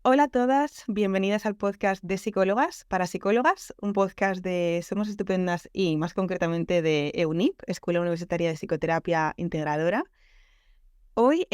Hola a todas, bienvenidas al podcast de Psicólogas para Psicólogas, un podcast de Somos Estupendas y más concretamente de EUNIP, Escuela Universitaria de Psicoterapia Integradora. Hoy,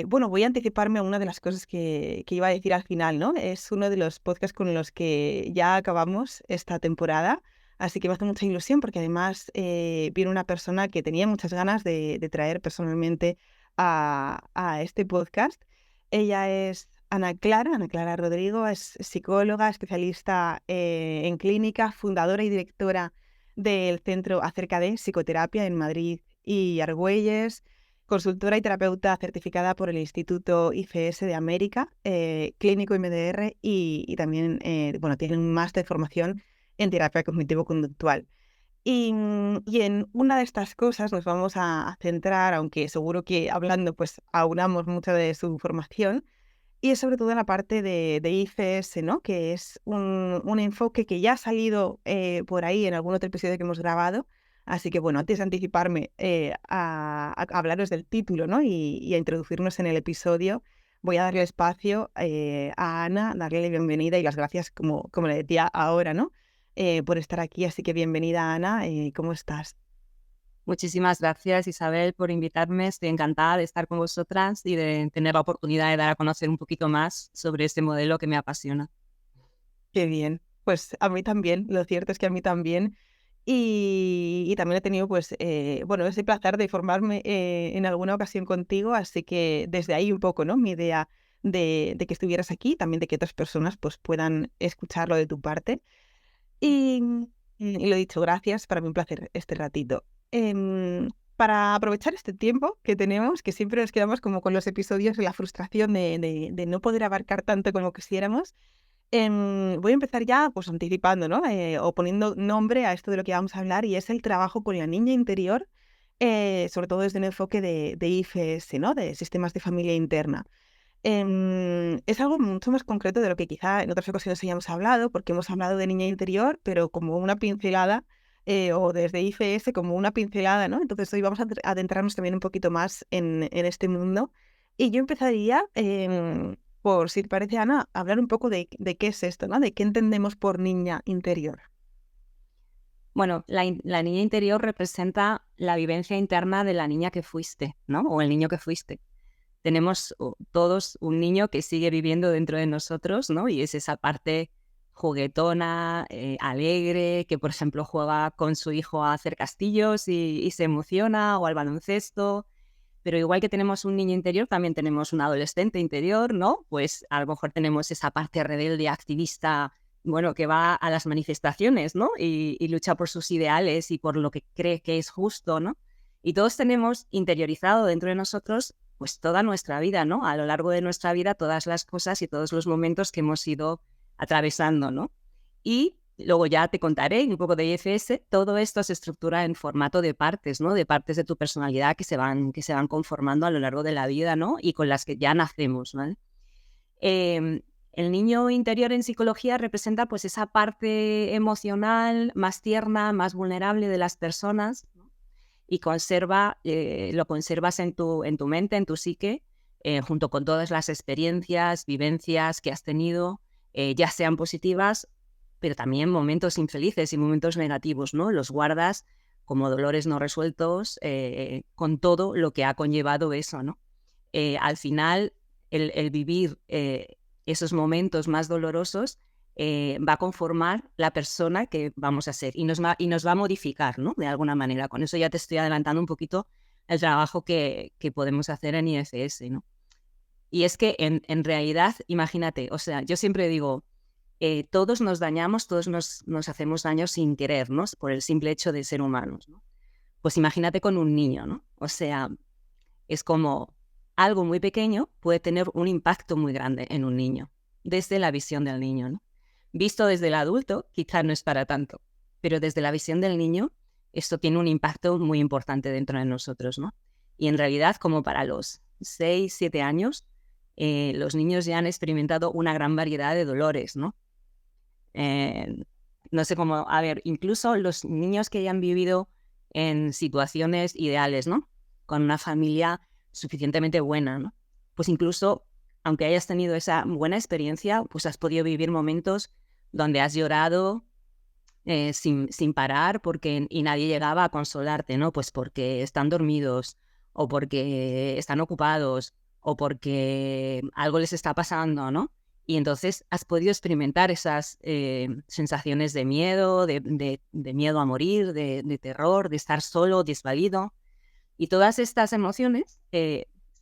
voy a anticiparme a una de las cosas que iba a decir al final, ¿no? Es uno de los podcasts con los que ya acabamos esta temporada, así que me hace mucha ilusión porque además viene una persona que tenía muchas ganas de traer personalmente a este podcast. Ella es Ana Clara Rodrigo, es psicóloga, especialista en clínica, fundadora y directora del Centro Acerca de Psicoterapia en Madrid y Argüelles, consultora y terapeuta certificada por el Instituto IFS de América, clínico MDR y también tiene un máster de formación en terapia cognitivo-conductual. Y en una de estas cosas nos vamos a centrar, aunque seguro que hablando pues aunamos mucho de su formación, y es sobre todo en la parte de IFS, ¿no? Que es un enfoque que ya ha salido por ahí en algún otro episodio que hemos grabado. Así que bueno, antes de anticiparme a hablaros del título, ¿no? Y a introducirnos en el episodio, voy a darle espacio a Ana, darle la bienvenida y las gracias, como le decía ahora, ¿no? Por estar aquí. Así que bienvenida, Ana. ¿Cómo estás? Muchísimas gracias, Isabel, por invitarme. Estoy encantada de estar con vosotras y de tener la oportunidad de dar a conocer un poquito más sobre este modelo que me apasiona. Qué bien. Pues a mí también, lo cierto es que a mí también. Y también he tenido, pues, ese placer de formarme en alguna ocasión contigo, así que desde ahí un poco, ¿no? Mi idea de que estuvieras aquí, también de que otras personas, pues, puedan escucharlo de tu parte. Y, y lo dicho, gracias, para mí un placer este ratito. Para aprovechar este tiempo que tenemos, que siempre nos quedamos como con los episodios y la frustración de no poder abarcar tanto como quisiéramos. Voy a empezar ya, pues, anticipando, ¿no? O poniendo nombre a esto de lo que vamos a hablar, y es el trabajo con la niña interior, sobre todo desde un enfoque de IFS, ¿no? De sistemas de familia interna. Es algo mucho más concreto de lo que quizá en otras ocasiones hayamos hablado, porque hemos hablado de niña interior, pero como una pincelada, o desde IFS como una pincelada, ¿no? Entonces hoy vamos a adentrarnos también un poquito más en este mundo. Y yo empezaría, por si te parece, Ana, a hablar un poco de qué es esto, ¿no? De qué entendemos por niña interior. Bueno, la niña interior representa la vivencia interna de la niña que fuiste, ¿no? O el niño que fuiste. Tenemos todos un niño que sigue viviendo dentro de nosotros, ¿no? Y es esa parte juguetona, alegre, que por ejemplo juega con su hijo a hacer castillos y se emociona, o al baloncesto. Pero igual que tenemos un niño interior, también tenemos un adolescente interior, ¿no? Pues a lo mejor tenemos esa parte rebelde, activista, bueno, que va a las manifestaciones, ¿no? Y lucha por sus ideales y por lo que cree que es justo, ¿no? Y todos tenemos interiorizado dentro de nosotros, pues toda nuestra vida, ¿no? A lo largo de nuestra vida, todas las cosas y todos los momentos que hemos ido atravesando, ¿no? Y luego ya te contaré un poco de IFS. Todo esto se estructura en formato de partes, ¿no? De partes de tu personalidad que se van conformando a lo largo de la vida, ¿no? Y con las que ya nacemos, ¿vale? Eh, el niño interior en psicología representa pues esa parte emocional más tierna, más vulnerable de las personas, ¿no? Y lo conservas en tu mente, en tu psique, junto con todas las experiencias, vivencias que has tenido, ya sean positivas, pero también momentos infelices y momentos negativos, ¿no? Los guardas como dolores no resueltos, con todo lo que ha conllevado eso, ¿no? Al final, el vivir esos momentos más dolorosos va a conformar la persona que vamos a ser y nos va a modificar, ¿no? De alguna manera. Con eso ya te estoy adelantando un poquito el trabajo que podemos hacer en IFS, ¿no? Y es que en realidad, imagínate, o sea, yo siempre digo, todos nos dañamos, todos nos hacemos daño sin querer, ¿no? Por el simple hecho de ser humanos, ¿no? Pues imagínate con un niño, ¿no? O sea, es como algo muy pequeño puede tener un impacto muy grande en un niño, desde la visión del niño, ¿no? Visto desde el adulto, quizá no es para tanto, pero desde la visión del niño, esto tiene un impacto muy importante dentro de nosotros, ¿no? Y en realidad, como para los 6, 7 años, los niños ya han experimentado una gran variedad de dolores, ¿no? Eh, no sé cómo, a ver, incluso los niños que ya han vivido en situaciones ideales, ¿no? Con una familia suficientemente buena, ¿no? Pues incluso aunque hayas tenido esa buena experiencia, pues has podido vivir momentos donde has llorado sin parar y nadie llegaba a consolarte, ¿no? Pues porque están dormidos o porque están ocupados o porque algo les está pasando, ¿no? Y entonces has podido experimentar esas sensaciones de miedo, de miedo a morir, de terror, de estar solo, desvalido. Y todas estas emociones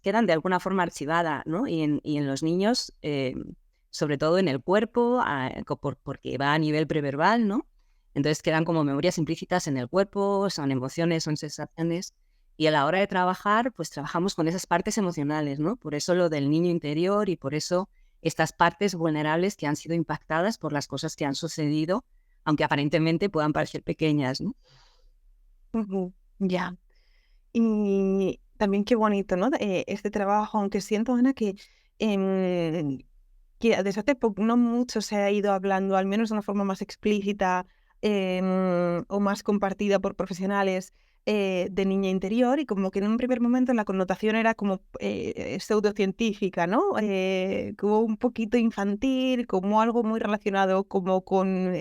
quedan de alguna forma archivadas, ¿no? Y en los niños, sobre todo en el cuerpo, porque va a nivel preverbal, ¿no? Entonces quedan como memorias implícitas en el cuerpo, son emociones, son sensaciones. Y a la hora de trabajar, pues trabajamos con esas partes emocionales, ¿no? Por eso lo del niño interior y por eso estas partes vulnerables que han sido impactadas por las cosas que han sucedido, aunque aparentemente puedan parecer pequeñas, ¿no? Ujú. Ya. Y también qué bonito, ¿no? Este trabajo, aunque siento, Ana, que desde hace no mucho se ha ido hablando, al menos de una forma más explícita o más compartida por profesionales de niña interior, y como que en un primer momento la connotación era como pseudocientífica, ¿no? Como un poquito infantil, como algo muy relacionado como con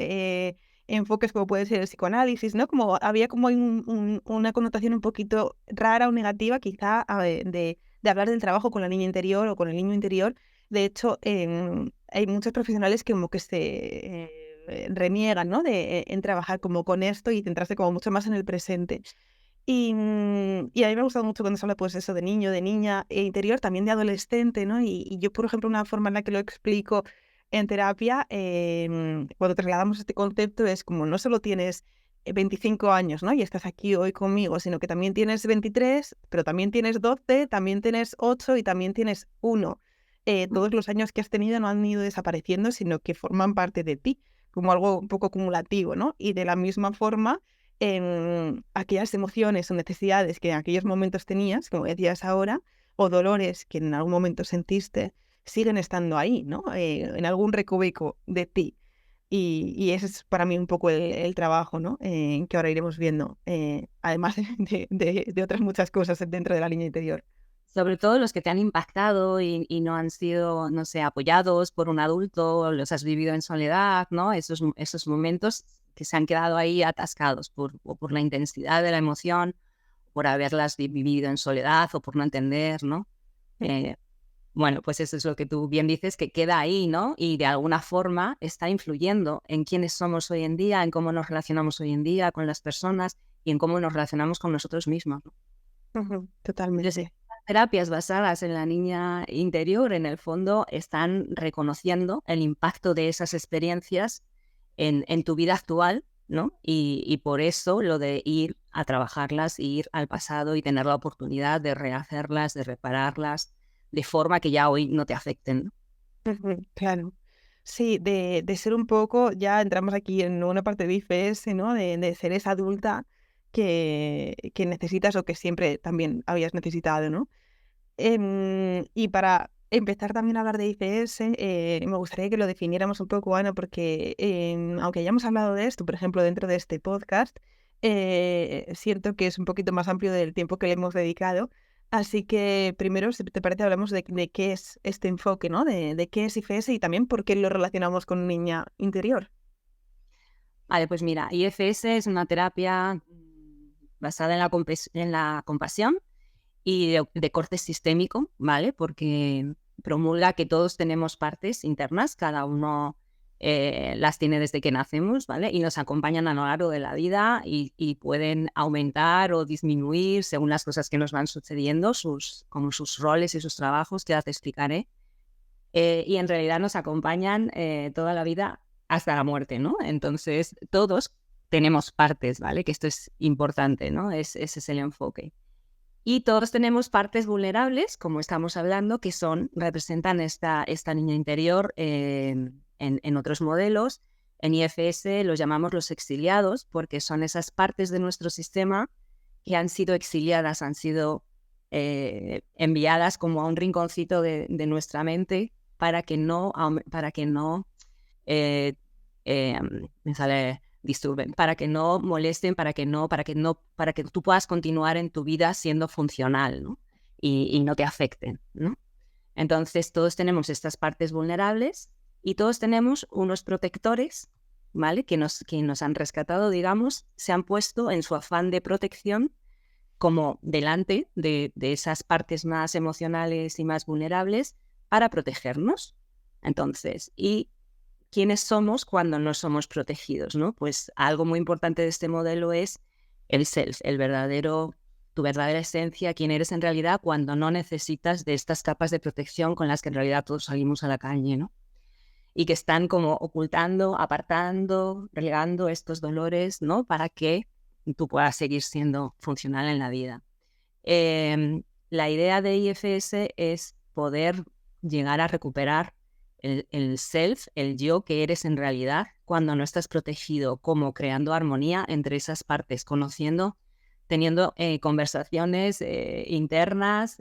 enfoques como puede ser el psicoanálisis, ¿no? Como había como una connotación un poquito rara o negativa quizá de hablar del trabajo con la niña interior o con el niño interior. De hecho, hay muchos profesionales que como que se reniegan, ¿no? En trabajar como con esto y centrarse como mucho más en el presente. Y a mí me ha gustado mucho cuando se habla pues eso de niño, de niña interior, también de adolescente, ¿no? Y yo, por ejemplo, una forma en la que lo explico en terapia, cuando trasladamos este concepto, es como no solo tienes 25 años, ¿no? Y estás aquí hoy conmigo, sino que también tienes 23, pero también tienes 12, también tienes 8 y también tienes 1. Todos los años que has tenido no han ido desapareciendo, sino que forman parte de ti, como algo un poco acumulativo, ¿no? Y de la misma forma, aquellas emociones o necesidades que en aquellos momentos tenías, como decías ahora, o dolores que en algún momento sentiste, siguen estando ahí, ¿no? En algún recoveco de ti. Y ese es para mí un poco el trabajo, ¿no? Que ahora iremos viendo, además de otras muchas cosas dentro de la línea interior. Sobre todo los que te han impactado y no han sido, no sé, apoyados por un adulto, los has vivido en soledad, ¿no? Esos momentos que se han quedado ahí atascados o por la intensidad de la emoción, por haberlas vivido en soledad o por no entender, ¿no? Eh, bueno, pues eso es lo que tú bien dices, que queda ahí, ¿no? Y de alguna forma está influyendo en quiénes somos hoy en día, en cómo nos relacionamos hoy en día con las personas y en cómo nos relacionamos con nosotros mismos, ¿no? Ujú, Entonces, totalmente. estas terapias basadas en la niña interior, en el fondo, están reconociendo el impacto de esas experiencias en tu vida actual, ¿no? Y por eso lo de ir a trabajarlas, ir al pasado y tener la oportunidad de rehacerlas, de repararlas, de forma que ya hoy no te afecten, ¿no? Ujú, claro. Sí, de ser un poco, ya entramos aquí en una parte de IFS, ¿no? De ser esa adulta que necesitas o que siempre también habías necesitado, ¿no? Y para empezar también a hablar de IFS, me gustaría que lo definiéramos un poco, Ana, porque aunque hayamos hablado de esto, por ejemplo, dentro de este podcast, siento que es un poquito más amplio del tiempo que le hemos dedicado. Así que primero, si te parece, hablamos de qué es este enfoque, ¿no? De qué es IFS y también por qué lo relacionamos con niña interior. Vale, pues mira, IFS es una terapia basada en la compasión y de corte sistémico, ¿vale? Porque promulga que todos tenemos partes internas, cada uno las tiene desde que nacemos, ¿vale? Y nos acompañan a lo largo de la vida y pueden aumentar o disminuir según las cosas que nos van sucediendo, como sus roles y sus trabajos, que ya te explicaré. Y en realidad nos acompañan toda la vida hasta la muerte, ¿no? Entonces, todos tenemos partes, ¿vale? Que esto es importante, ¿no? Ese es el enfoque. Y todos tenemos partes vulnerables, como estamos hablando, que representan esta niña interior en otros modelos. En IFS los llamamos los exiliados, porque son esas partes de nuestro sistema que han sido exiliadas, han sido enviadas como a un rinconcito de nuestra mente para que no eh, me sale disturben, para que no molesten, para que tú puedas continuar en tu vida siendo funcional, ¿no? Y no te afecten, ¿no? Entonces, todos tenemos estas partes vulnerables y todos tenemos unos protectores, ¿vale? Que nos han rescatado, digamos, se han puesto en su afán de protección como delante de esas partes más emocionales y más vulnerables para protegernos. Entonces, ¿y quiénes somos cuando no somos protegidos, ¿no? Pues algo muy importante de este modelo es el self, tu verdadera esencia, quién eres en realidad cuando no necesitas de estas capas de protección con las que en realidad todos salimos a la calle, ¿no? Y que están como ocultando, apartando, relegando estos dolores, ¿no? Para que tú puedas seguir siendo funcional en la vida. La idea de IFS es poder llegar a recuperar el self, el yo que eres en realidad, cuando no estás protegido, como creando armonía entre esas partes, conociendo, teniendo conversaciones internas,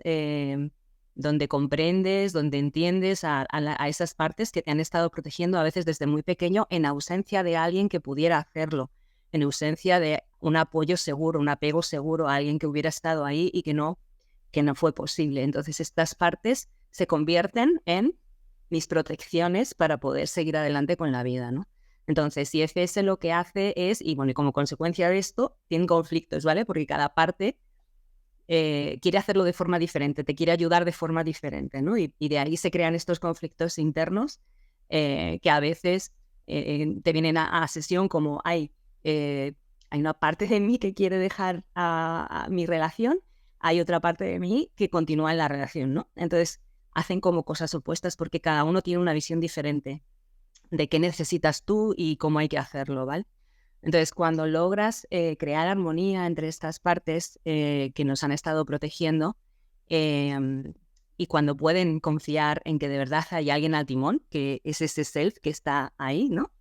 donde comprendes, donde entiendes a esas partes que te han estado protegiendo a veces desde muy pequeño en ausencia de alguien que pudiera hacerlo, en ausencia de un apoyo seguro, un apego seguro a alguien que hubiera estado ahí y que no fue posible. Entonces estas partes se convierten en mis protecciones para poder seguir adelante con la vida, ¿no? Entonces, IFS lo que hace es, y bueno, y como consecuencia de esto, tienen conflictos, ¿vale? Porque cada parte quiere hacerlo de forma diferente, te quiere ayudar de forma diferente, ¿no? Y de ahí se crean estos conflictos internos que a veces te vienen a sesión como, hay una parte de mí que quiere dejar a mi relación, hay otra parte de mí que continúa en la relación, ¿no? Entonces, hacen como cosas opuestas porque cada uno tiene una visión diferente de qué necesitas tú y cómo hay que hacerlo, ¿vale? Entonces, cuando logras crear armonía entre estas partes que nos han estado protegiendo y cuando pueden confiar en que de verdad hay alguien al timón, que es ese self que está ahí, ¿no?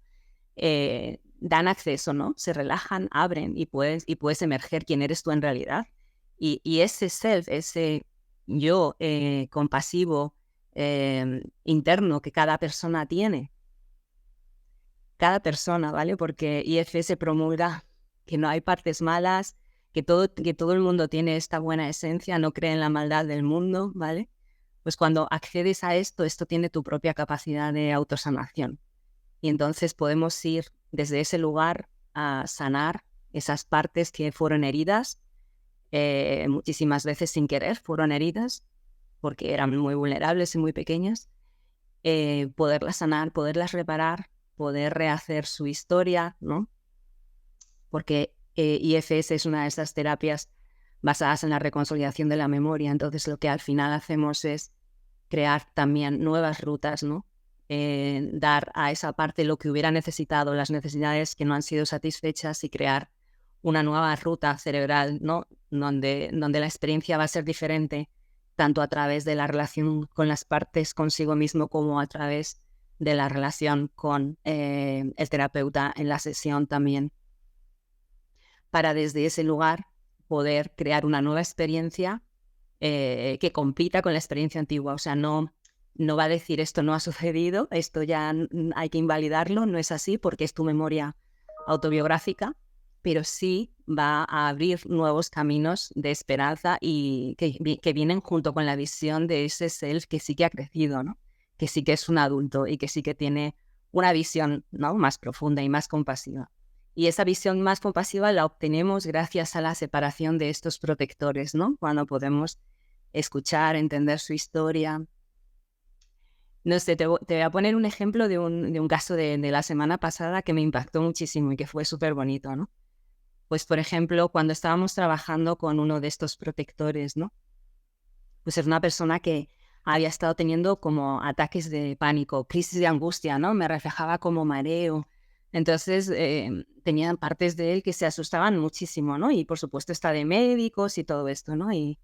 Dan acceso, ¿no? Se relajan, abren y puedes emerger quién eres tú en realidad. Y ese self, ese yo compasivo interno que cada persona tiene, cada persona, ¿vale? Porque IFS promulga que no hay partes malas, que todo el mundo tiene esta buena esencia, no cree en la maldad del mundo, ¿vale? Pues cuando accedes a esto tiene tu propia capacidad de autosanación. Y entonces podemos ir desde ese lugar a sanar esas partes que fueron heridas, muchísimas veces sin querer fueron heridas, porque eran muy vulnerables y muy pequeñas, poderlas sanar, poderlas reparar, poder rehacer su historia, ¿no? Porque IFS es una de esas terapias basadas en la reconsolidación de la memoria, entonces lo que al final hacemos es crear también nuevas rutas, ¿no? Dar a esa parte lo que hubiera necesitado, las necesidades que no han sido satisfechas y crear una nueva ruta cerebral, ¿no? Donde la experiencia va a ser diferente, tanto a través de la relación con las partes consigo mismo como a través de la relación con el terapeuta en la sesión también, para desde ese lugar poder crear una nueva experiencia que compita con la experiencia antigua. O sea, no va a decir esto no ha sucedido, esto ya hay que invalidarlo, no es así porque es tu memoria autobiográfica, pero sí va a abrir nuevos caminos de esperanza y que vienen junto con la visión de ese self que sí que ha crecido, ¿no? Que sí que es un adulto y que sí que tiene una visión, ¿no? Más profunda y más compasiva. Y esa visión más compasiva la obtenemos gracias a la separación de estos protectores, ¿no? Cuando podemos escuchar, entender su historia. No sé, te voy a poner un ejemplo de un caso de la semana pasada que me impactó muchísimo y que fue súper bonito, ¿no? Pues, por ejemplo, cuando estábamos trabajando con uno de estos protectores, ¿no? Pues es una persona que había estado teniendo como ataques de pánico, crisis de angustia, ¿no? Me reflejaba como mareo. Entonces, tenían partes de él que se asustaban muchísimo, ¿no? Y, por supuesto, está de médicos y todo esto, ¿no? Y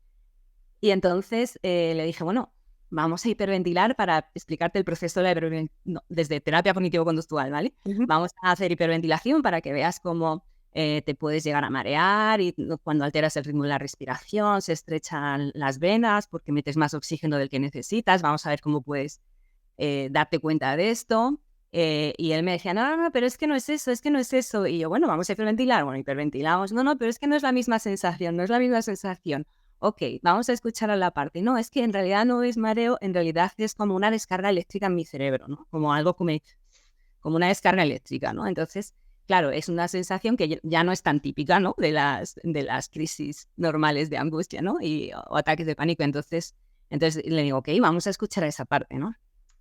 entonces le dije, bueno, vamos a hiperventilar para explicarte el proceso de la hiperventilación, desde terapia cognitivo-conductual, ¿vale? Ujú. Vamos a hacer hiperventilación para que veas cómo te puedes llegar a marear y cuando alteras el ritmo de la respiración se estrechan las venas porque metes más oxígeno del que necesitas. Vamos a ver cómo puedes darte cuenta de esto. Y él me decía, no, pero es que no es eso, es que no es eso. Y yo, bueno, vamos a hiperventilar. Bueno, hiperventilamos. No, pero es que no es la misma sensación, no es la misma sensación. ok, vamos a escuchar a la parte. No, es que en realidad no es mareo, en realidad es como una descarga eléctrica en mi cerebro, ¿no? Como algo como una descarga eléctrica, ¿no? Entonces, claro, es una sensación que ya no es tan típica, ¿no? De las crisis normales de angustia, ¿no? O ataques de pánico. Entonces le digo, ok, vamos a escuchar a esa parte, ¿no?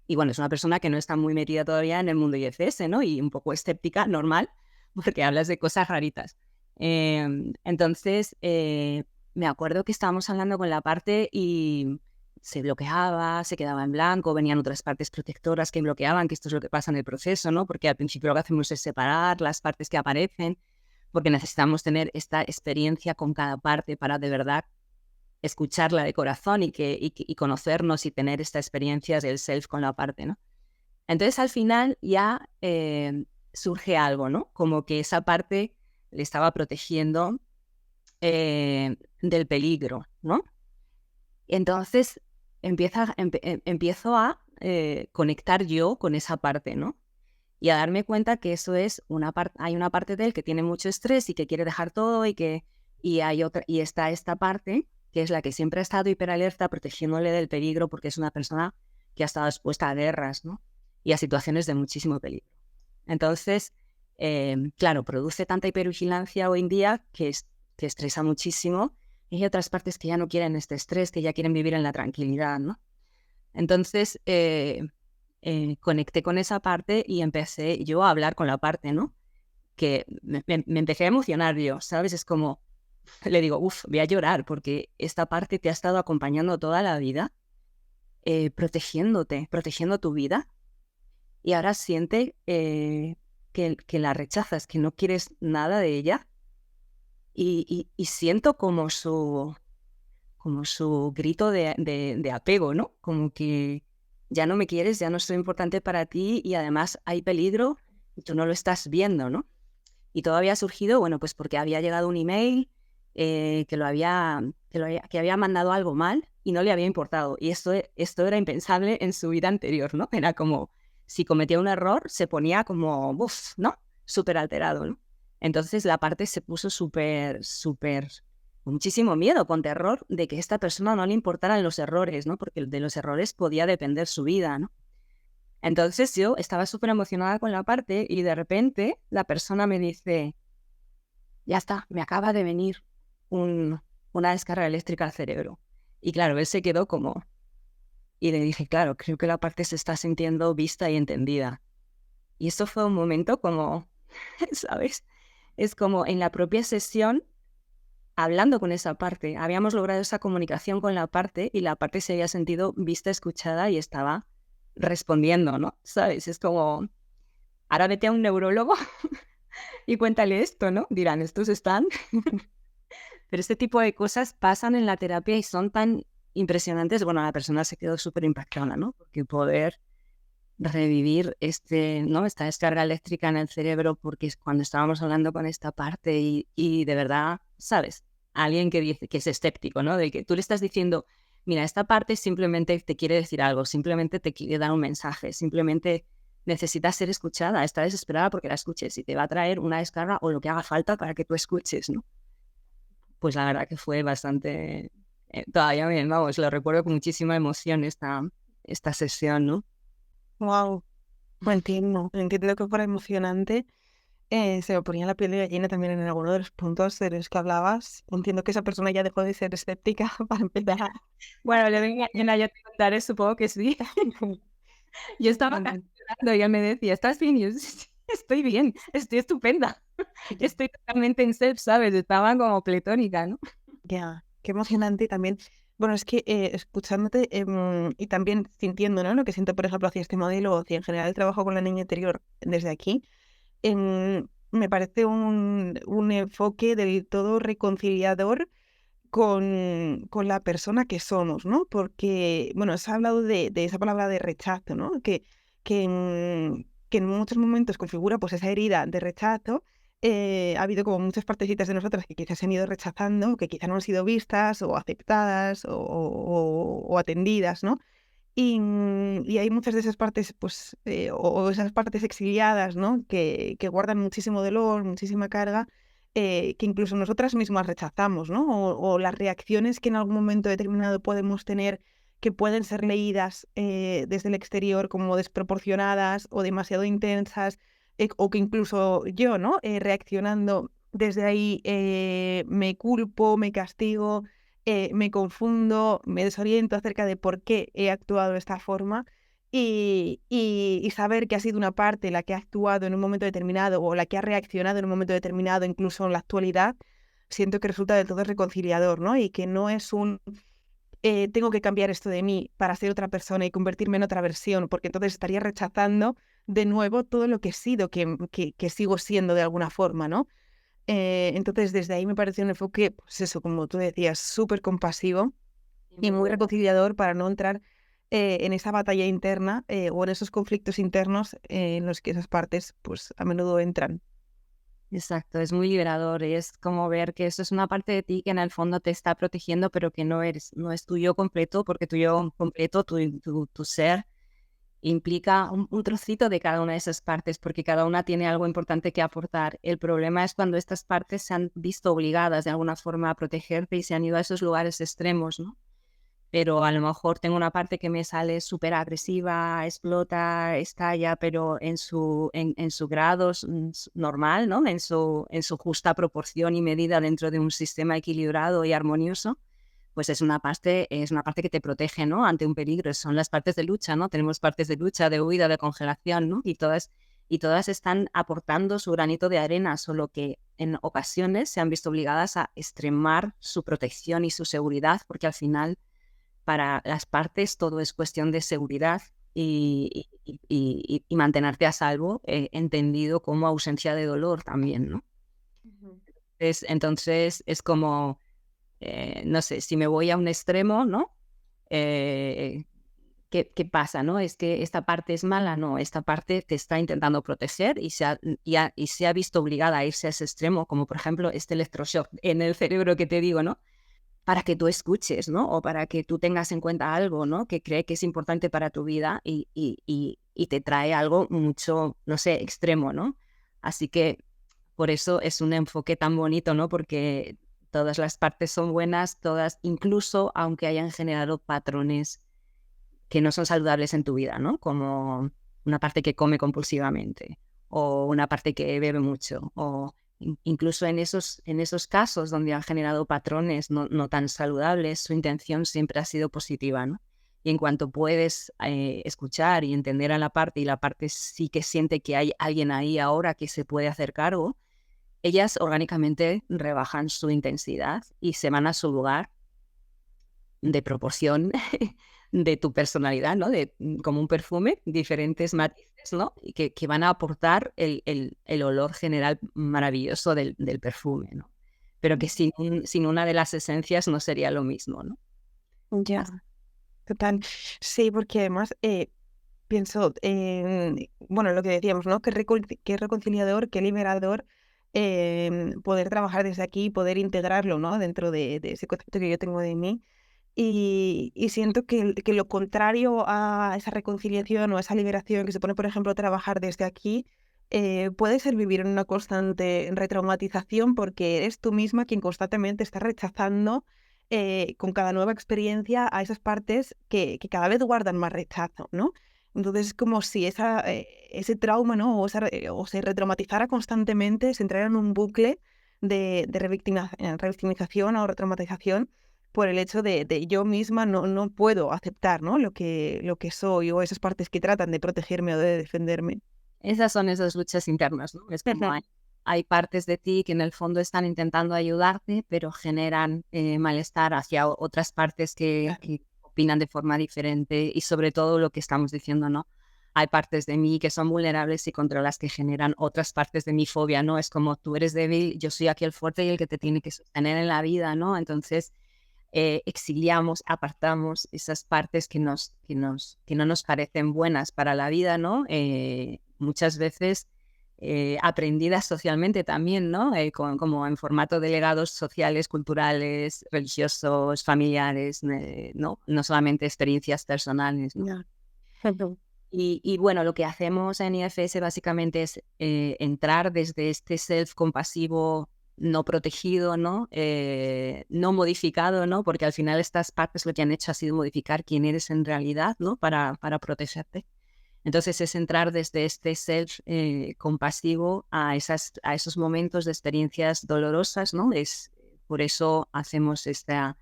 Y bueno, es una persona que no está muy metida todavía en el mundo IFS, ¿no? Y un poco escéptica, normal, porque hablas de cosas raritas. Entonces, me acuerdo que estábamos hablando con la parte y se bloqueaba, se quedaba en blanco, venían otras partes protectoras que bloqueaban, que esto es lo que pasa en el proceso, ¿no? Porque al principio lo que hacemos es separar las partes que aparecen, porque necesitamos tener esta experiencia con cada parte para de verdad escucharla de corazón y conocernos y tener esta experiencia del self con la parte, ¿no? Entonces al final ya surge algo, ¿no? Como que esa parte le estaba protegiendo del peligro, ¿no? Entonces empiezo a conectar yo con esa parte, ¿no? Y a darme cuenta que eso es hay una parte de él que tiene mucho estrés y que quiere dejar todo y está esta parte que es la que siempre ha estado hiperalerta protegiéndole del peligro porque es una persona que ha estado expuesta a guerras, ¿no? Y a situaciones de muchísimo peligro. Entonces, claro, produce tanta hipervigilancia hoy en día que estresa muchísimo y hay otras partes que ya no quieren este estrés, que ya quieren vivir en la tranquilidad, ¿no? Entonces, conecté con esa parte y empecé yo a hablar con la parte, ¿no? Que me empecé a emocionar yo, ¿sabes? Es como, le digo, voy a llorar porque esta parte te ha estado acompañando toda la vida, protegiendo tu vida y ahora siente que la rechazas, que no quieres nada de ella y siento como su grito de apego, ¿no? Como que ya no me quieres, ya no soy importante para ti y además hay peligro y tú no lo estás viendo, ¿no? Y todo había surgido, bueno, pues porque había llegado un email que había mandado algo mal y no le había importado. Y esto era impensable en su vida anterior, ¿no? Era como, si cometía un error, se ponía como, uff, ¿no? Súper alterado, ¿no? Entonces la parte se puso con muchísimo miedo, con terror de que a esta persona no le importaran los errores, ¿no? Porque de los errores podía depender su vida, ¿no? Entonces yo estaba súper emocionada con la parte y de repente la persona me dice, ya está, me acaba de venir una descarga eléctrica al cerebro. Y claro, él se quedó como... Y le dije, claro, creo que la parte se está sintiendo vista y entendida. Y eso fue un momento como, ¿sabes? Es como en la propia sesión, hablando con esa parte, habíamos logrado esa comunicación con la parte y la parte se había sentido vista, escuchada y estaba respondiendo, ¿no? ¿Sabes? Es como, ahora vete a un neurólogo y cuéntale esto, ¿no? Dirán, estos están... Pero este tipo de cosas pasan en la terapia y son tan impresionantes. Bueno, la persona se quedó súper impactada, ¿no? Porque poder revivir ¿no? Esta descarga eléctrica en el cerebro, porque es cuando estábamos hablando con esta parte y de verdad, ¿sabes? Alguien que dice que es escéptico, ¿no? De que tú le estás diciendo, mira, esta parte simplemente te quiere decir algo, simplemente te quiere dar un mensaje, simplemente necesita ser escuchada, está desesperada porque la escuches y te va a traer una descarga o lo que haga falta para que tú escuches, ¿no? Pues la verdad que fue bastante... todavía bien, vamos, lo recuerdo con muchísima emoción esta sesión, ¿no? Wow, entiendo que fuera emocionante. Se me ponía la piel de gallina también en alguno de los puntos de los que hablabas. Entiendo que esa persona ya dejó de ser escéptica para empezar. Bueno, le venga, yo te contaré, supongo que sí. Yo estaba casi llorando y él me decía, ¿estás bien? Y yo, "Sí, estoy bien, estoy estupenda. Estoy totalmente en self, ¿sabes? Estaba como pletónica, ¿no? Ya, qué emocionante también. Bueno, es que escuchándote y también sintiendo, ¿no? Lo que siento, por ejemplo, hacia este modelo, hacia en general el trabajo con la niña interior desde aquí, me parece un enfoque del todo reconciliador con la persona que somos, ¿no? Porque, bueno, se ha hablado de esa palabra de rechazo, ¿no? Que en muchos momentos configura pues esa herida de rechazo. Ha habido como muchas partecitas de nosotras que quizás se han ido rechazando, que quizás no han sido vistas o aceptadas o atendidas, ¿no? Y hay muchas de esas partes, pues, o esas partes exiliadas, ¿no? Que guardan muchísimo dolor, muchísima carga que incluso nosotras mismas rechazamos, ¿no? O las reacciones que en algún momento determinado podemos tener que pueden ser leídas desde el exterior como desproporcionadas o demasiado intensas, o que incluso yo, ¿no? Reaccionando desde ahí me culpo, me castigo, me confundo, me desoriento acerca de por qué he actuado de esta forma. Y saber que ha sido una parte la que ha actuado en un momento determinado o la que ha reaccionado en un momento determinado, incluso en la actualidad, siento que resulta del todo reconciliador, ¿no? Y que no es un tengo que cambiar esto de mí para ser otra persona y convertirme en otra versión, porque entonces estaría rechazando de nuevo todo lo que he sido, que sigo siendo de alguna forma, ¿no? Entonces desde ahí me pareció un enfoque, pues eso, como tú decías, súper compasivo y muy reconciliador para no entrar en esa batalla interna o en esos conflictos internos en los que esas partes pues a menudo entran. Exacto, es muy liberador, es como ver que eso es una parte de ti que en el fondo te está protegiendo, pero que no eres, no es tu yo completo, porque tu yo completo, tu ser, implica un trocito de cada una de esas partes, porque cada una tiene algo importante que aportar. El problema es cuando estas partes se han visto obligadas de alguna forma a protegerte y se han ido a esos lugares extremos, ¿no? Pero a lo mejor tengo una parte que me sale súper agresiva, explota, estalla, pero en su grado normal, ¿no? En su justa proporción y medida dentro de un sistema equilibrado y armonioso, pues es una parte que te protege, ¿no? Ante un peligro. Son las partes de lucha, ¿no? Tenemos partes de lucha, de huida, de congelación, ¿no? Y todas están aportando su granito de arena, solo que en ocasiones se han visto obligadas a extremar su protección y su seguridad, porque al final para las partes todo es cuestión de seguridad y mantenerte a salvo, entendido como ausencia de dolor también, ¿no? Ujú. Entonces es como, no sé, si me voy a un extremo, ¿no? ¿Qué pasa, no? ¿Es que esta parte es mala? No, esta parte te está intentando proteger y se ha visto obligada a irse a ese extremo, como por ejemplo este electroshock en el cerebro que te digo, ¿no? Para que tú escuches, ¿no? O para que tú tengas en cuenta algo, ¿no? Que cree que es importante para tu vida y te trae algo mucho, no sé, extremo, ¿no? Así que por eso es un enfoque tan bonito, ¿no? Porque todas las partes son buenas, todas, incluso aunque hayan generado patrones que no son saludables en tu vida, ¿no? Como una parte que come compulsivamente o una parte que bebe mucho o incluso en esos casos donde han generado patrones no tan saludables, su intención siempre ha sido positiva, ¿no? Y en cuanto puedes escuchar y entender a la parte y la parte sí que siente que hay alguien ahí ahora que se puede hacer cargo, ellas orgánicamente rebajan su intensidad y se van a su lugar de proporción de tu personalidad, ¿no? Como un perfume, diferentes matices, ¿no? Y que van a aportar el olor general maravilloso del perfume, ¿no? Pero que sin una de las esencias no sería lo mismo, ¿no? Ya, total. Sí, porque además pienso en, bueno, lo que decíamos, ¿no? Qué reconciliador, qué liberador poder trabajar desde aquí, poder integrarlo, ¿no? Dentro de ese concepto que yo tengo de mí. Y siento que lo contrario a esa reconciliación o a esa liberación que se pone, por ejemplo, trabajar desde aquí, puede ser vivir en una constante retraumatización porque eres tú misma quien constantemente está rechazando con cada nueva experiencia a esas partes que cada vez guardan más rechazo, ¿no? Entonces es como si ese trauma, ¿no? O se retraumatizara constantemente, se entrara en un bucle de revictimización o retraumatización por el hecho de yo misma no puedo aceptar, ¿no? Lo que soy o esas partes que tratan de protegerme o de defenderme. Esas son esas luchas internas, ¿no? Es como Ujú. hay partes de ti que en el fondo están intentando ayudarte, pero generan malestar hacia otras partes que, Claro. que opinan de forma diferente y sobre todo lo que estamos diciendo, ¿no? Hay partes de mí que son vulnerables y contra las que generan otras partes de mi fobia, ¿no? Es como tú eres débil, yo soy aquí el fuerte y el que te tiene que sostener en la vida, ¿no? Entonces exiliamos, apartamos esas partes que no nos parecen buenas para la vida, ¿no? Muchas veces aprendidas socialmente también, ¿no? Como en formato de legados sociales, culturales, religiosos, familiares, ¿no? No solamente experiencias personales, ¿no? Ya. Ujú. Y bueno, lo que hacemos en IFS básicamente es entrar desde este self compasivo no protegido, ¿no? No modificado, ¿no? Porque al final estas partes lo que han hecho ha sido modificar quién eres en realidad, ¿no? Para protegerte. Entonces es entrar desde este self compasivo a esos momentos de experiencias dolorosas, ¿no? Por eso hacemos esta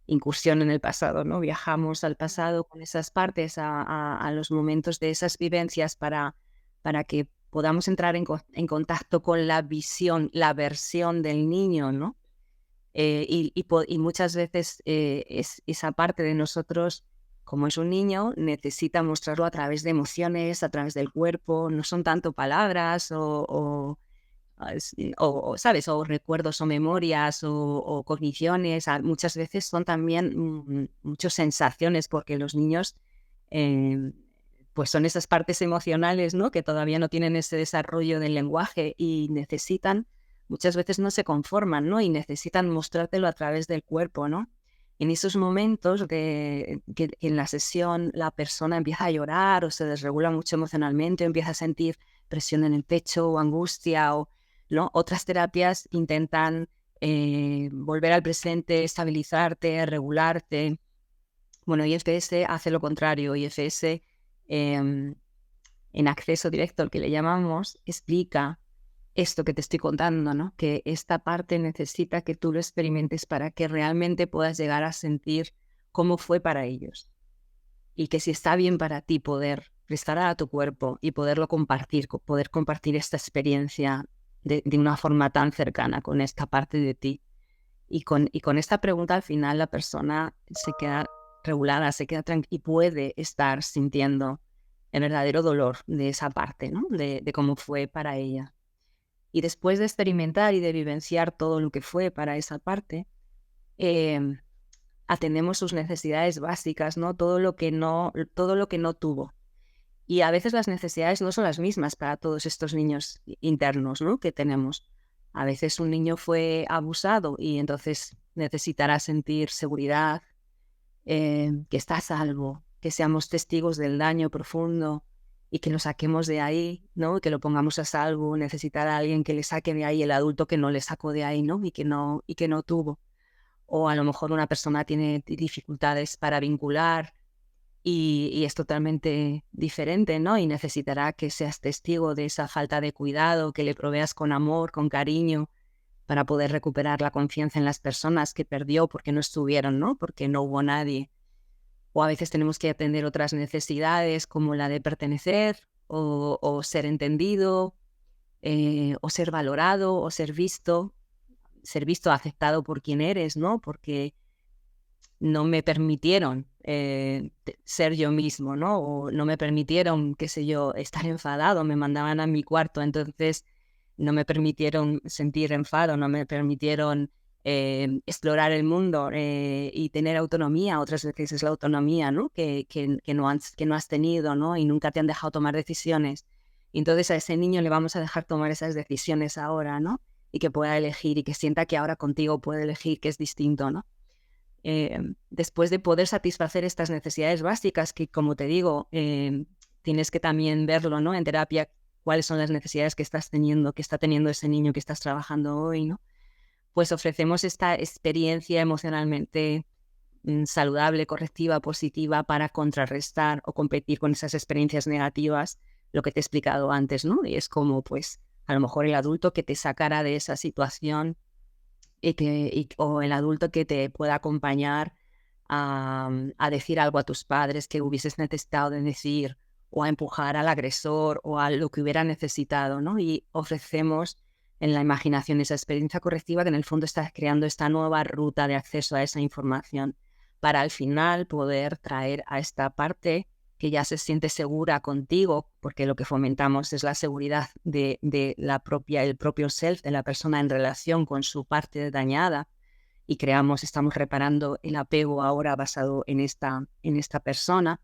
incursión en el pasado, ¿no? Viajamos al pasado con esas partes, a los momentos de esas vivencias para que podamos entrar en contacto con la visión, la versión del niño, ¿no? Y muchas veces esa parte de nosotros, como es un niño, necesita mostrarlo a través de emociones, a través del cuerpo, no son tanto palabras ¿sabes? O recuerdos o memorias o cogniciones. Muchas veces son también muchas sensaciones, porque los niños pues son esas partes emocionales, ¿no? Que todavía no tienen ese desarrollo del lenguaje y necesitan, muchas veces no se conforman, ¿no? Y necesitan mostrártelo a través del cuerpo, ¿no? En esos momentos que en la sesión la persona empieza a llorar o se desregula mucho emocionalmente o empieza a sentir presión en el pecho o angustia, ¿no? Otras terapias intentan volver al presente, estabilizarte, regularte. Bueno, IFS hace lo contrario. IFS, en acceso directo, el que le llamamos, explica esto que te estoy contando, ¿no? Que esta parte necesita que tú lo experimentes para que realmente puedas llegar a sentir cómo fue para ellos. Y que si está bien para ti poder prestar a tu cuerpo y poder compartir esta experiencia de una forma tan cercana con esta parte de ti. Y con esta pregunta al final la persona se queda regulada, se queda tranquila y puede estar sintiendo el verdadero dolor de esa parte, ¿no? De cómo fue para ella. Y después de experimentar y de vivenciar todo lo que fue para esa parte, atendemos sus necesidades básicas, ¿no? Todo lo que no tuvo. Y a veces las necesidades no son las mismas para todos estos niños internos, ¿no? Que tenemos. A veces un niño fue abusado y entonces necesitará sentir seguridad, que está a salvo, que seamos testigos del daño profundo y que lo saquemos de ahí, ¿no? Que lo pongamos a salvo. Necesitará a alguien que le saque de ahí, el adulto que no le sacó de ahí, ¿no? Y que no tuvo. O a lo mejor una persona tiene dificultades para vincular y es totalmente diferente, ¿no? Y necesitará que seas testigo de esa falta de cuidado, que le proveas con amor, con cariño, para poder recuperar la confianza en las personas que perdió porque no estuvieron, ¿no? Porque no hubo nadie. O a veces tenemos que atender otras necesidades como la de pertenecer o ser entendido, o ser valorado o ser visto, aceptado por quien eres, ¿no? Porque no me permitieron ser yo mismo, ¿no? O no me permitieron, qué sé yo, estar enfadado, me mandaban a mi cuarto, entonces no me permitieron sentir enfado, no me permitieron explorar el mundo y tener autonomía. Otras veces es la autonomía, ¿no? Que no has tenido, ¿no? Y nunca te han dejado tomar decisiones. Y entonces a ese niño le vamos a dejar tomar esas decisiones ahora, ¿no? Y que pueda elegir y que sienta que ahora contigo puede elegir, que es distinto, ¿no? Después de poder satisfacer estas necesidades básicas, que como te digo, tienes que también verlo, ¿no? En terapia, cuáles son las necesidades que estás teniendo, que está teniendo ese niño que estás trabajando hoy, ¿no? Pues ofrecemos esta experiencia emocionalmente saludable, correctiva, positiva, para contrarrestar o competir con esas experiencias negativas, lo que te he explicado antes, ¿no? Y es como, pues, a lo mejor el adulto que te sacara de esa situación o el adulto que te pueda acompañar a decir algo a tus padres que hubieses necesitado de decir, o a empujar al agresor o a lo que hubiera necesitado, ¿no? Y ofrecemos en la imaginación esa experiencia correctiva que en el fondo está creando esta nueva ruta de acceso a esa información para al final poder traer a esta parte que ya se siente segura contigo, porque lo que fomentamos es la seguridad de el propio self, de la persona en relación con su parte dañada, y estamos reparando el apego ahora basado en esta persona,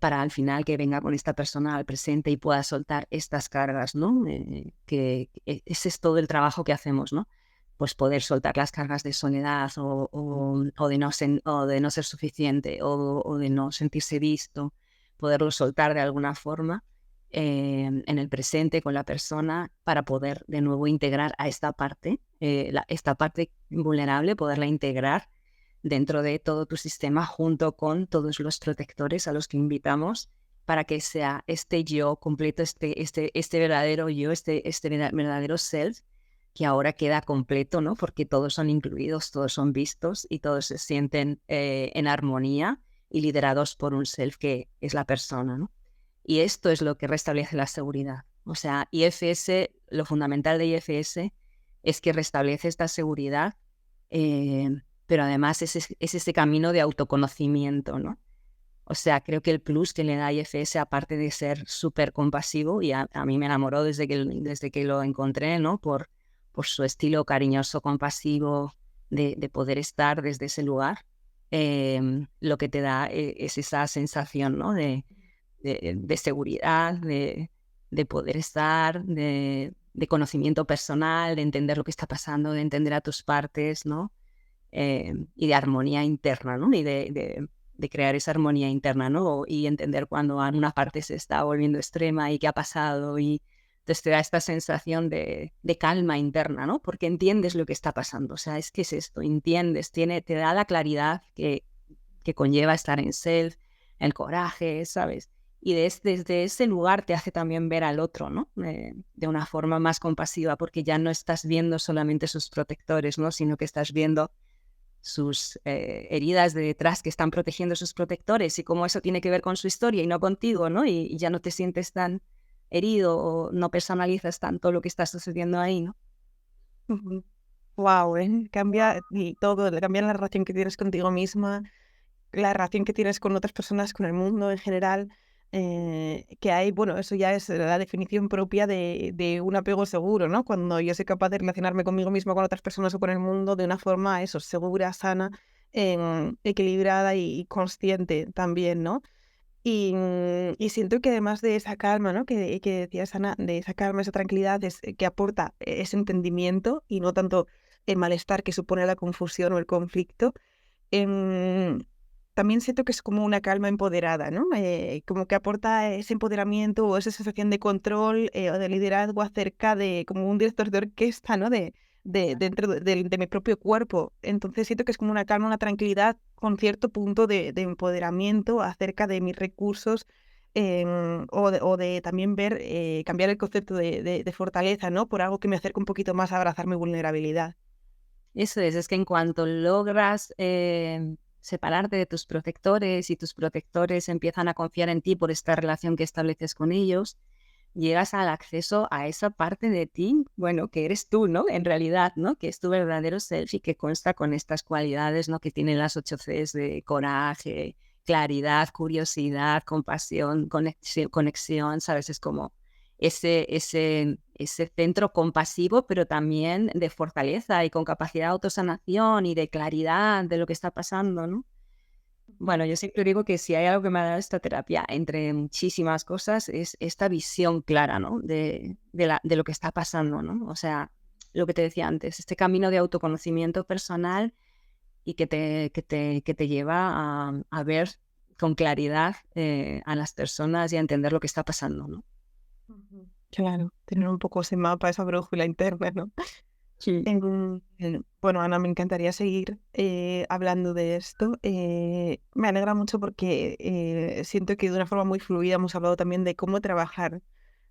para al final que venga con esta persona al presente y pueda soltar estas cargas, ¿no? Ese es todo el trabajo que hacemos, ¿no? Pues poder soltar las cargas de soledad o de no ser suficiente o de no sentirse visto, poderlo soltar de alguna forma, en el presente con la persona para poder de nuevo integrar a esta parte, esta parte vulnerable, poderla integrar dentro de todo tu sistema junto con todos los protectores a los que invitamos para que sea este yo completo, este verdadero yo, este verdadero self que ahora queda completo, ¿no? Porque todos son incluidos, todos son vistos y todos se sienten en armonía y liderados por un self que es la persona, ¿no? Y esto es lo que restablece la seguridad. O sea, IFS, lo fundamental de IFS es que restablece esta seguridad, pero además es ese camino de autoconocimiento, ¿no? O sea, creo que el plus que le da IFS, aparte de ser súper compasivo, y a mí me enamoró desde que lo encontré, ¿no? Por su estilo cariñoso, compasivo, de poder estar desde ese lugar, lo que te da es esa sensación, ¿no? De seguridad, de poder estar, de conocimiento personal, de entender lo que está pasando, de entender a tus partes, ¿no? Y de armonía interna, ¿no? Y de crear esa armonía interna, ¿no? Y entender cuando una parte se está volviendo extrema y qué ha pasado, y entonces te da esta sensación de calma interna, ¿no? Porque entiendes lo que está pasando, o sea, es que es esto, entiendes, te da la claridad que conlleva estar en self, el coraje, ¿sabes? Y desde ese lugar te hace también ver al otro, ¿no? De una forma más compasiva, porque ya no estás viendo solamente sus protectores, ¿no? Sino que estás viendo sus heridas de detrás que están protegiendo sus protectores y cómo eso tiene que ver con su historia y no contigo, ¿no? Y ya no te sientes tan herido o no personalizas tanto lo que está sucediendo ahí, ¿no? Wow, cambia y todo, cambia la relación que tienes contigo misma, la relación que tienes con otras personas, con el mundo en general, que hay, bueno, eso ya es la definición propia de un apego seguro, ¿no? Cuando yo soy capaz de relacionarme conmigo mismo, con otras personas o con el mundo de una forma, eso, segura, sana, equilibrada y consciente también, ¿no? Y siento que además de esa calma, ¿no? Que decías, Ana, de esa calma, esa tranquilidad, es, que aporta ese entendimiento y no tanto el malestar que supone la confusión o el conflicto. Em, También siento que es como una calma empoderada, ¿no? Como que aporta ese empoderamiento o esa sensación de control o de liderazgo acerca de como un director de orquesta, ¿no? Dentro de mi propio cuerpo. Entonces siento que es como una calma, una tranquilidad con cierto punto de empoderamiento acerca de mis recursos, o de también ver, cambiar el concepto de fortaleza, ¿no? Por algo que me acerca un poquito más a abrazar mi vulnerabilidad. Eso es que en cuanto logras separarte de tus protectores y tus protectores empiezan a confiar en ti por esta relación que estableces con ellos, llegas al acceso a esa parte de ti, bueno, que eres tú, ¿no? En realidad, ¿no? Que es tu verdadero self y que consta con estas cualidades, ¿no? Que tienen las 8 Cs de coraje, claridad, curiosidad, compasión, conexión, ¿sabes? Es como ese centro compasivo, pero también de fortaleza y con capacidad de autosanación y de claridad de lo que está pasando, ¿no? Bueno, yo siempre digo que si hay algo que me ha dado esta terapia, entre muchísimas cosas, es esta visión clara, ¿no? De lo que está pasando, ¿no? O sea, lo que te decía antes, este camino de autoconocimiento personal y que te lleva a ver con claridad a las personas y a entender lo que está pasando, ¿no? Claro, tener un poco ese mapa, esa brújula interna, ¿no? Sí. Bueno, Ana, me encantaría seguir hablando de esto. Me alegra mucho porque siento que de una forma muy fluida hemos hablado también de cómo trabajar,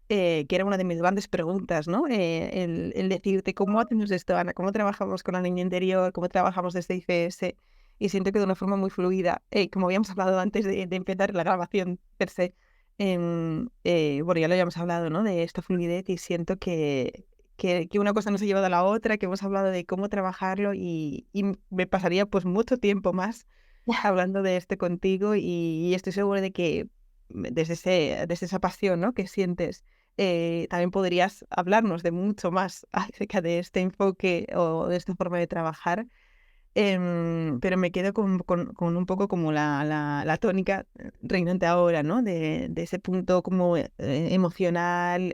que era una de mis grandes preguntas, ¿no? El decirte cómo hacemos esto, Ana, cómo trabajamos con la niña interior, cómo trabajamos desde IFS. Y siento que de una forma muy fluida, como habíamos hablado antes de empezar la grabación per se, bueno, ya lo habíamos hablado, ¿no? De esta fluidez y siento que una cosa nos ha llevado a la otra, que hemos hablado de cómo trabajarlo y me pasaría pues mucho tiempo más hablando de esto contigo y estoy segura de que desde esa pasión, ¿no? que sientes, también podrías hablarnos de mucho más acerca de este enfoque o de esta forma de trabajar. Pero me quedo con un poco como la tónica reinante ahora, ¿no? De ese punto como emocional,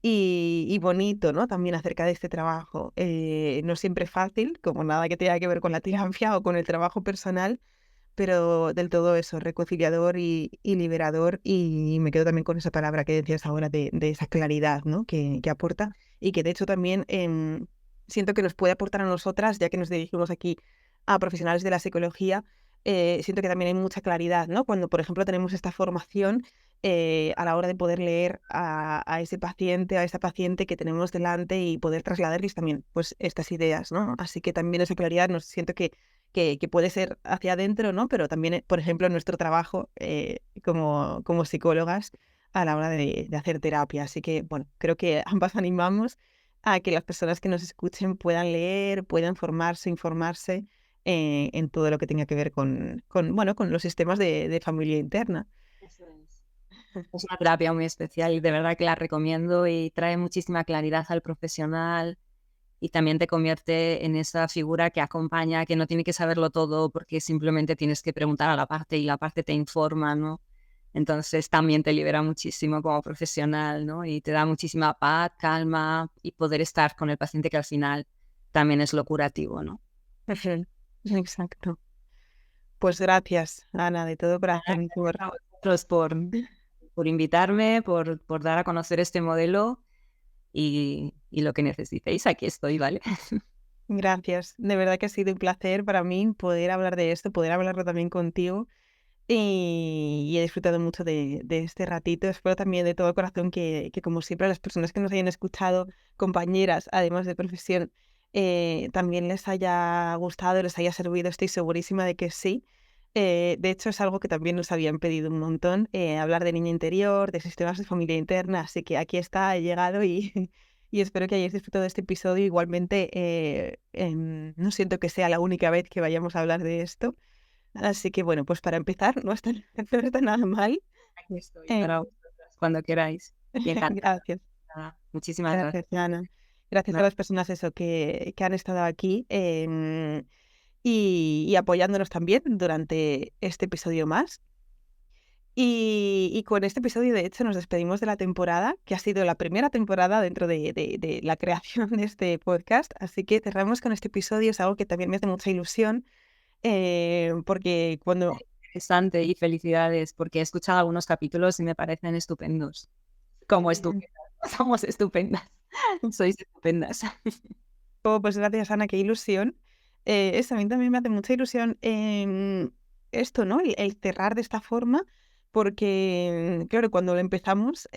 y bonito, ¿no? También acerca de este trabajo. No siempre fácil, como nada que tenga que ver con la terapia o con el trabajo personal, pero del todo eso, reconciliador y liberador. Y me quedo también con esa palabra que decías ahora de esa claridad, ¿no? que aporta y que de hecho también siento que nos puede aportar a nosotras, ya que nos dirigimos aquí a profesionales de la psicología. Siento que también hay mucha claridad, ¿no? Cuando, por ejemplo, tenemos esta formación a la hora de poder leer a ese paciente, a esa paciente que tenemos delante y poder trasladarles también pues estas ideas, ¿no? Así que también esa claridad nos siento que puede ser hacia adentro, ¿no? Pero también, por ejemplo, en nuestro trabajo como psicólogas a la hora de hacer terapia. Así que, bueno, creo que ambas animamos a que las personas que nos escuchen puedan leer, puedan formarse, informarse en todo lo que tenga que ver bueno, con los sistemas de familia interna. Eso es. Es una terapia muy especial y de verdad que la recomiendo y trae muchísima claridad al profesional y también te convierte en esa figura que acompaña, que no tiene que saberlo todo porque simplemente tienes que preguntar a la parte y la parte te informa, ¿no? Entonces también te libera muchísimo como profesional, ¿no? Y te da muchísima paz, calma y poder estar con el paciente que al final también es lo curativo, ¿no? Exacto. Pues gracias, Ana, de todo corazón Gracias a vosotros por invitarme, por dar a conocer este modelo y lo que necesitéis, aquí estoy, ¿vale? Gracias. De verdad que ha sido un placer para mí poder hablar de esto, poder hablarlo también contigo y he disfrutado mucho de este ratito. Espero también de todo corazón que como siempre, las personas que nos hayan escuchado, compañeras, además de profesión, también les haya gustado, les haya servido. Estoy segurísima de que sí. De hecho, es algo que también nos habían pedido un montón, hablar de niña interior, de sistemas de familia interna, así que aquí está, he llegado y, y espero que hayáis disfrutado de este episodio. Igualmente, no siento que sea la única vez que vayamos a hablar de esto, así que bueno, pues para empezar, no está, no está nada mal. Aquí estoy Eh, para vosotras cuando queráis. Y encantada. gracias, Muchísimas gracias. gracias, Ana. Gracias a las personas eso, que han estado aquí y apoyándonos también durante este episodio más. Y con este episodio, de hecho, nos despedimos de la temporada, que ha sido la primera temporada dentro de la creación de este podcast. Así que cerramos con este episodio, es algo que también me hace mucha ilusión, porque cuando... Interesante y felicidades, porque he escuchado algunos capítulos y me parecen estupendos. Como estupendas. Somos estupendas. Sois estupendas. Oh, pues gracias, Ana, qué ilusión. Eso a mí también me hace mucha ilusión esto, ¿no? El cerrar de esta forma, porque, claro, cuando lo empezamos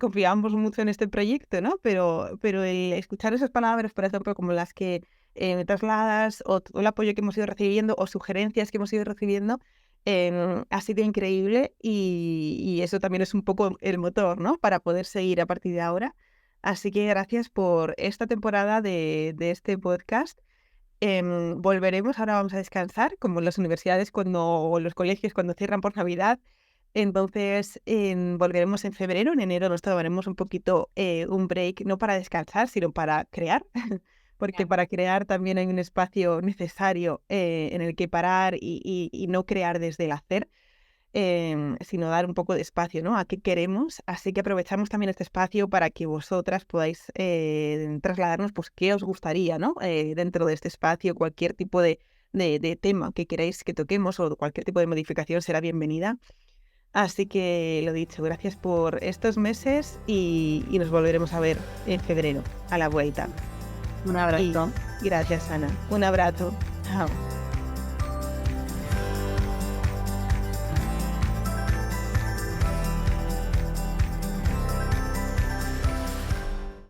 confiábamos mucho en este proyecto, ¿no? Pero el escuchar esas palabras, por ejemplo, como las que me trasladas, o el apoyo que hemos ido recibiendo, o sugerencias que hemos ido recibiendo, ha sido increíble y eso también es un poco el motor, ¿no? Para poder seguir a partir de ahora. Así que gracias por esta temporada de este podcast. Volveremos, ahora vamos a descansar, como en las universidades o los colegios cuando cierran por Navidad. Entonces volveremos en febrero. En enero nos tomaremos un poquito un break, no para descansar, sino para crear, porque para crear también hay un espacio necesario en el que parar y no crear desde el hacer, sino dar un poco de espacio, ¿no? A qué queremos. Así que aprovechamos también este espacio para que vosotras podáis trasladarnos, pues, qué os gustaría, ¿no? Dentro de este espacio, cualquier tipo de tema que queráis que toquemos o cualquier tipo de modificación será bienvenida. Así que lo dicho, gracias por estos meses y nos volveremos a ver en febrero, a la vuelta. Un abrazo. Y gracias, Ana. Un abrazo. Chao.